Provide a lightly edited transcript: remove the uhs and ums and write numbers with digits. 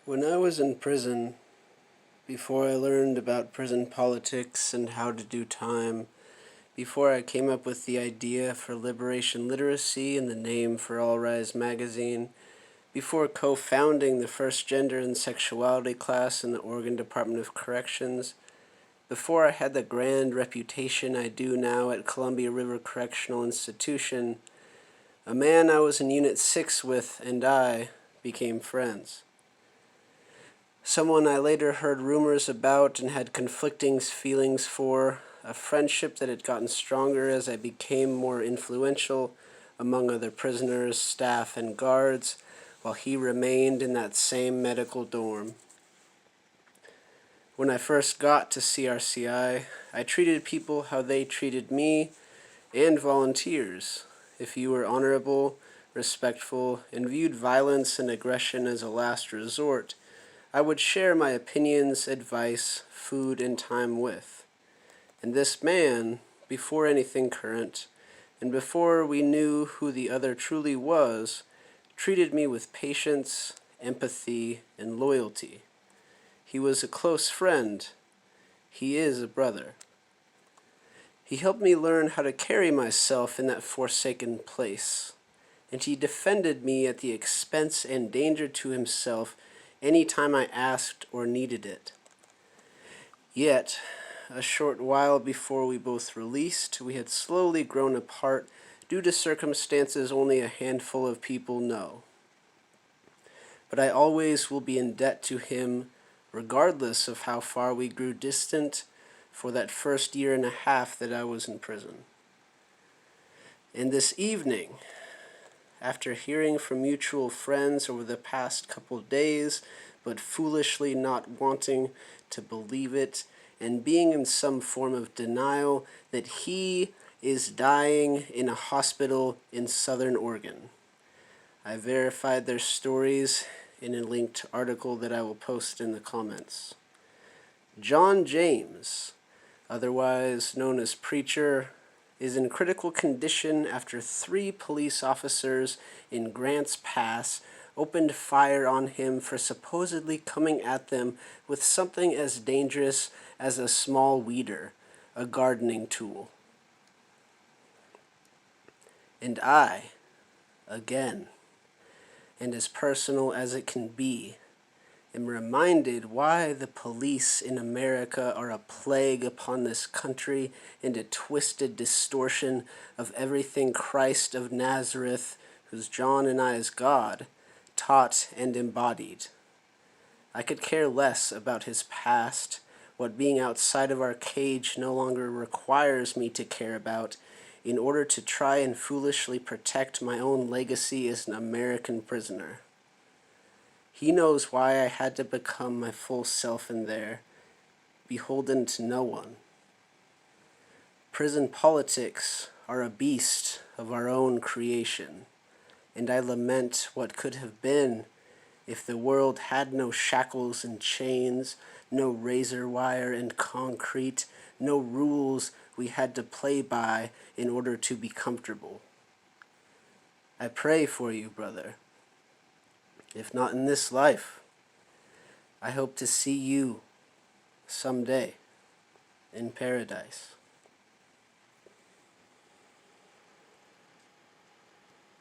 When I was in prison, before I learned about prison politics and how to do time, before I came up with the idea for Liberation Literacy and the name for All Rise magazine, before co-founding the first gender and sexuality class in the Oregon Department of Corrections, before I had the grand reputation I do now at Columbia River Correctional Institution, a man I was in Unit 6 with and I became friends. Someone I later heard rumors about and had conflicting feelings for, a friendship that had gotten stronger as I became more influential among other prisoners, staff, and guards, while he remained in that same medical dorm. When I first got to CRCI, I treated people how they treated me and volunteers. If you were honorable, respectful, and viewed violence and aggression as a last resort, I would share my opinions, advice, food, and time with. And this man, before anything current, and before we knew who the other truly was, treated me with patience, empathy, and loyalty. He was a close friend. He is a brother. He helped me learn how to carry myself in that forsaken place, and he defended me at the expense and danger to himself any time I asked or needed it. Yet, a short while before we both released, we had slowly grown apart due to circumstances only a handful of people know. But I always will be in debt to him, regardless of how far we grew distant, for that first year and a half that I was in prison. And this evening, after hearing from mutual friends over the past couple days, but foolishly not wanting to believe it, and being in some form of denial that he is dying in a hospital in Southern Oregon. I verified their stories in a linked article that I will post in the comments. Jon James, otherwise known as Preacher, is in critical condition after 3 police officers in Grants Pass opened fire on him for supposedly coming at them with something as dangerous as a small weeder, a gardening tool. And I, again, and as personal as it can be, am reminded why the police in America are a plague upon this country and a twisted distortion of everything Christ of Nazareth, who's John and I as God, taught and embodied. I could care less about his past, what being outside of our cage no longer requires me to care about, in order to try and foolishly protect my own legacy as an American prisoner. He knows why I had to become my full self in there, beholden to no one. Prison politics are a beast of our own creation, and I lament what could have been if the world had no shackles and chains, no razor wire and concrete, no rules we had to play by in order to be comfortable. I pray for you, brother. If not in this life, I hope to see you someday in paradise.